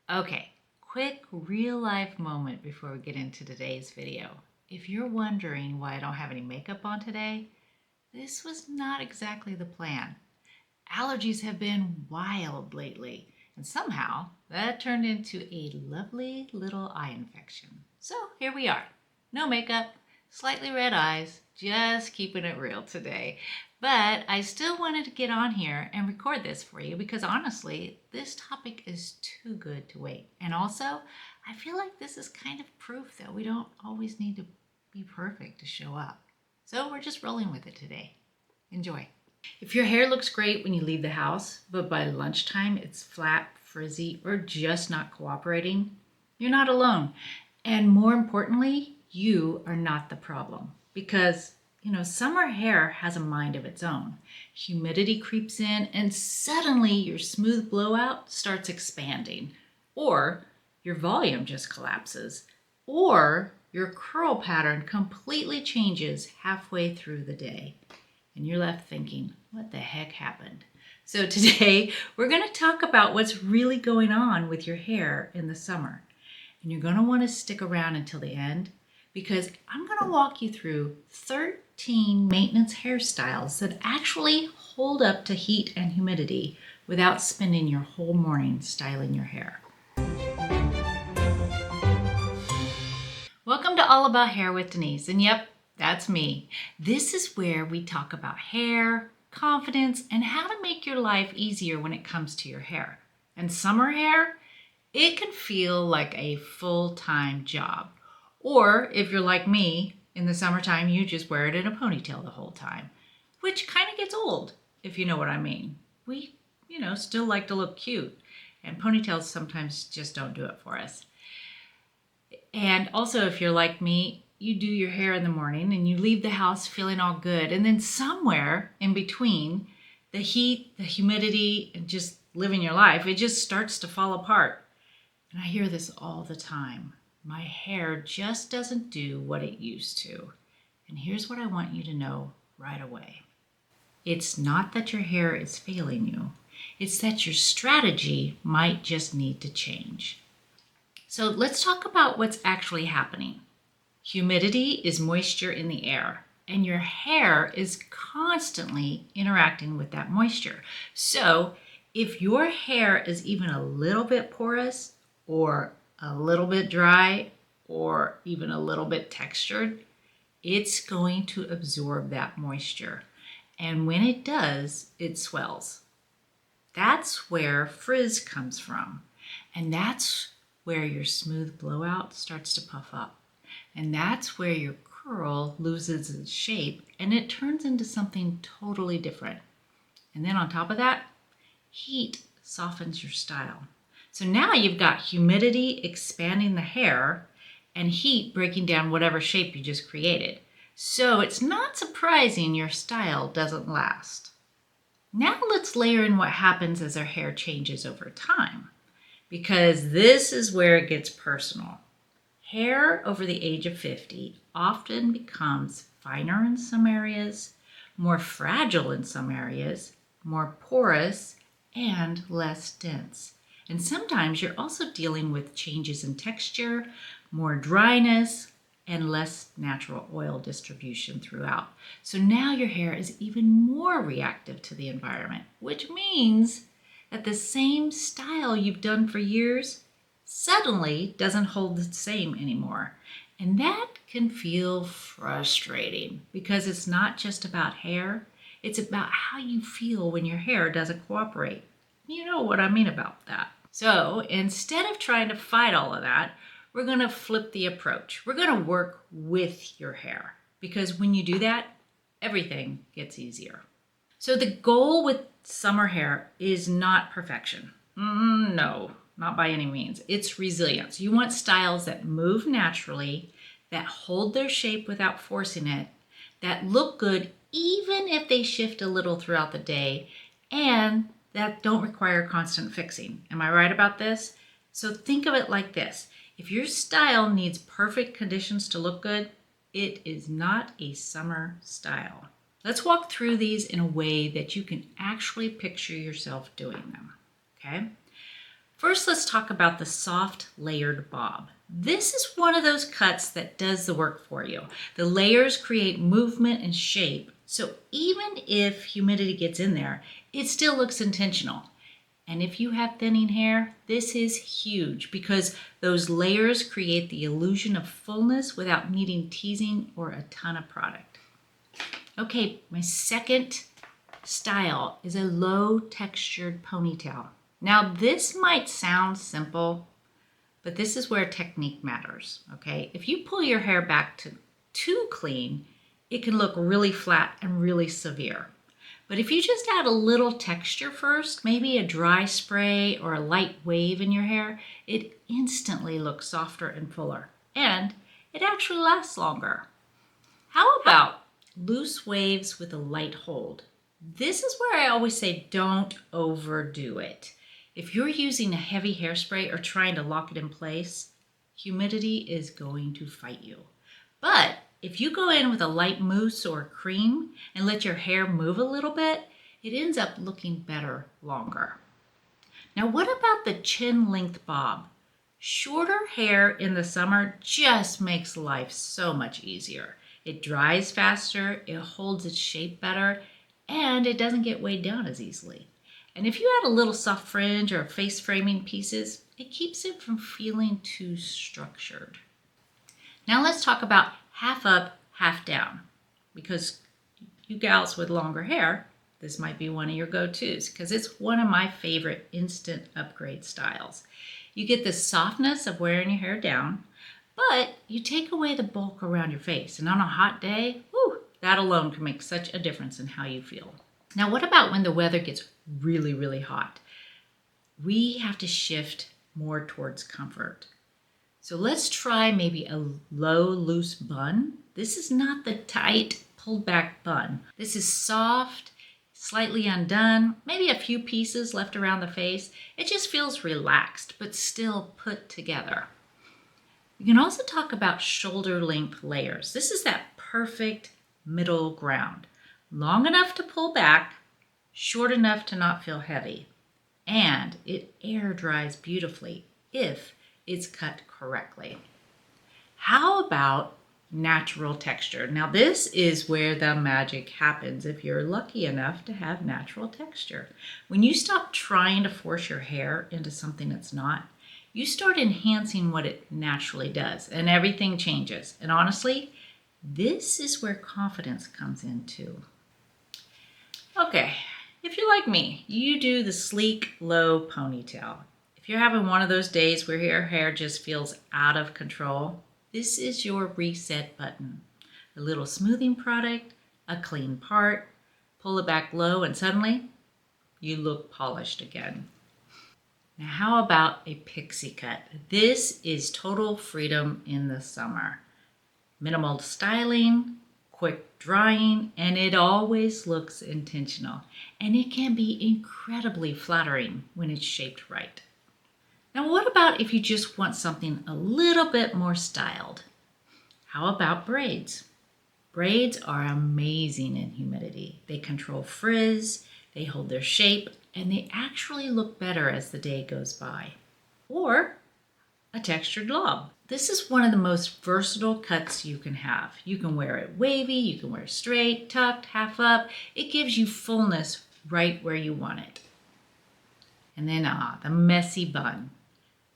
Okay, quick real life moment before we get into today's video. If you're wondering why I don't have any makeup on today, this was not exactly the plan. Allergies have been wild lately, and somehow that turned into a lovely little eye infection. So here we are. No makeup, slightly red eyes, just keeping it real today. But I still wanted to get on here and record this for you because honestly, this topic is too good to wait. And also, I feel like this is kind of proof that we don't always need to be perfect to show up. So we're just rolling with it today. Enjoy. If your hair looks great when you leave the house, but by lunchtime it's flat, frizzy, or just not cooperating, you're not alone. And more importantly, you are not the problem. Because, summer hair has a mind of its own. Humidity creeps in and suddenly your smooth blowout starts expanding. Or your volume just collapses. Or your curl pattern completely changes halfway through the day. And you're left thinking, what the heck happened? So today we're going to talk about what's really going on with your hair in the summer. And you're going to want to stick around until the end because I'm going to walk you through 13 maintenance hairstyles that actually hold up to heat and humidity without spending your whole morning styling your hair. Welcome to All About Hair with Denise. And yep, that's me. This is where we talk about hair, confidence, and how to make your life easier when it comes to your hair. And summer hair, it can feel like a full-time job. Or if you're like me, in the summertime, you just wear it in a ponytail the whole time, which kind of gets old, if you know what I mean. We, still like to look cute, and ponytails sometimes just don't do it for us. And also, if you're like me, you do your hair in the morning and you leave the house feeling all good. And then somewhere in between, the heat, the humidity, and just living your life, it just starts to fall apart. And I hear this all the time. My hair just doesn't do what it used to. And here's what I want you to know right away. It's not that your hair is failing you. It's that your strategy might just need to change. So let's talk about what's actually happening. Humidity is moisture in the air, and your hair is constantly interacting with that moisture. So if your hair is even a little bit porous or a little bit dry or even a little bit textured, it's going to absorb that moisture. And when it does, it swells. That's where frizz comes from. And that's where your smooth blowout starts to puff up. And that's where your curl loses its shape and it turns into something totally different. And then on top of that, heat softens your style. So now you've got humidity expanding the hair and heat breaking down whatever shape you just created. So it's not surprising your style doesn't last. Now let's layer in what happens as our hair changes over time, because this is where it gets personal. Hair over the age of 50 often becomes finer in some areas, more fragile in some areas, more porous, and less dense. And sometimes you're also dealing with changes in texture, more dryness, and less natural oil distribution throughout. So now your hair is even more reactive to the environment, which means that the same style you've done for years suddenly doesn't hold the same anymore. And that can feel frustrating because it's not just about hair, it's about how you feel when your hair doesn't cooperate. You know what I mean about that. So instead of trying to fight all of that, we're going to flip the approach. We're going to work with your hair because when you do that, everything gets easier. So the goal with summer hair is not perfection. No, not by any means. It's resilience. You want styles that move naturally, that hold their shape without forcing it, that look good even if they shift a little throughout the day, and that don't require constant fixing. Am I right about this? So think of it like this. If your style needs perfect conditions to look good, it is not a summer style. Let's walk through these in a way that you can actually picture yourself doing them, okay? First, let's talk about the soft layered bob. This is one of those cuts that does the work for you. The layers create movement and shape, so even if humidity gets in there, it still looks intentional. And if you have thinning hair, this is huge because those layers create the illusion of fullness without needing teasing or a ton of product. Okay, my second style is a low textured ponytail. Now this might sound simple, but this is where technique matters, okay? If you pull your hair back too clean, it can look really flat and really severe. But if you just add a little texture first, maybe a dry spray or a light wave in your hair, it instantly looks softer and fuller. And it actually lasts longer. How about loose waves with a light hold? This is where I always say don't overdo it. If you're using a heavy hairspray or trying to lock it in place, humidity is going to fight you. But if you go in with a light mousse or cream and let your hair move a little bit, it ends up looking better longer. Now, what about the chin length bob? Shorter hair in the summer just makes life so much easier. It dries faster, it holds its shape better, and it doesn't get weighed down as easily. And if you add a little soft fringe or face framing pieces, it keeps it from feeling too structured. Now let's talk about half up, half down, because you gals with longer hair, this might be one of your go-tos because it's one of my favorite instant upgrade styles. You get the softness of wearing your hair down, but you take away the bulk around your face. And on a hot day, whew, that alone can make such a difference in how you feel. Now, what about when the weather gets really, really hot? We have to shift more towards comfort. So let's try maybe a low, loose bun. This is not the tight, pulled back bun. This is soft, slightly undone, maybe a few pieces left around the face. It just feels relaxed, but still put together. You can also talk about shoulder length layers. This is that perfect middle ground. Long enough to pull back, short enough to not feel heavy. And it air dries beautifully if it's cut correctly. How about natural texture? Now this is where the magic happens if you're lucky enough to have natural texture. When you stop trying to force your hair into something it's not, you start enhancing what it naturally does and everything changes. And honestly, this is where confidence comes in too. Okay, if you're like me, you do the sleek, low ponytail. If you're having one of those days where your hair just feels out of control, this is your reset button. A little smoothing product, a clean part, pull it back low, and suddenly you look polished again. Now, how about a pixie cut? This is total freedom in the summer. Minimal styling, quick drying, and it always looks intentional. And it can be incredibly flattering when it's shaped right. Now, what about if you just want something a little bit more styled? How about braids? Braids are amazing in humidity. They control frizz, they hold their shape, and they actually look better as the day goes by. Or a textured lob. This is one of the most versatile cuts you can have. You can wear it wavy, you can wear it straight, tucked, half up. It gives you fullness right where you want it. And then the messy bun.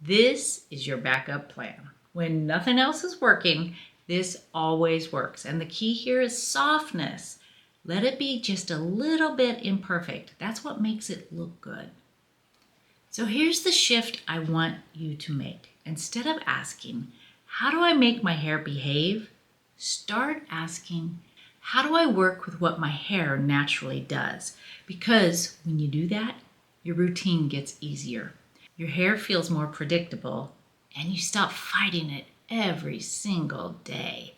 This is your backup plan. When nothing else is working, this always works. And the key here is softness. Let it be just a little bit imperfect. That's what makes it look good. So here's the shift I want you to make. Instead of asking, how do I make my hair behave? Start asking, how do I work with what my hair naturally does? Because when you do that, your routine gets easier. Your hair feels more predictable, and you stop fighting it every single day.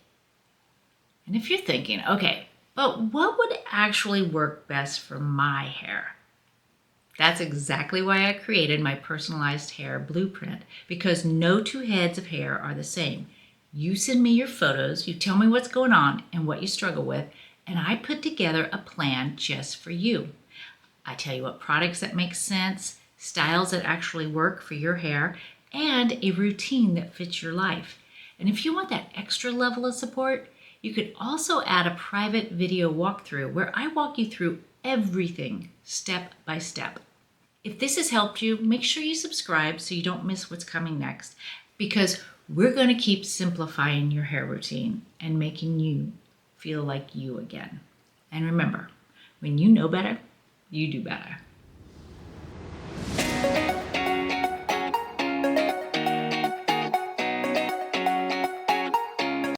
And if you're thinking, okay, but what would actually work best for my hair? That's exactly why I created my personalized hair blueprint, because no two heads of hair are the same. You send me your photos, you tell me what's going on and what you struggle with, and I put together a plan just for you. I tell you what products that make sense, styles that actually work for your hair, and a routine that fits your life. And if you want that extra level of support, you could also add a private video walkthrough where I walk you through everything step by step. If this has helped you, make sure you subscribe so you don't miss what's coming next, because we're going to keep simplifying your hair routine and making you feel like you again. And remember, when you know better, you do better.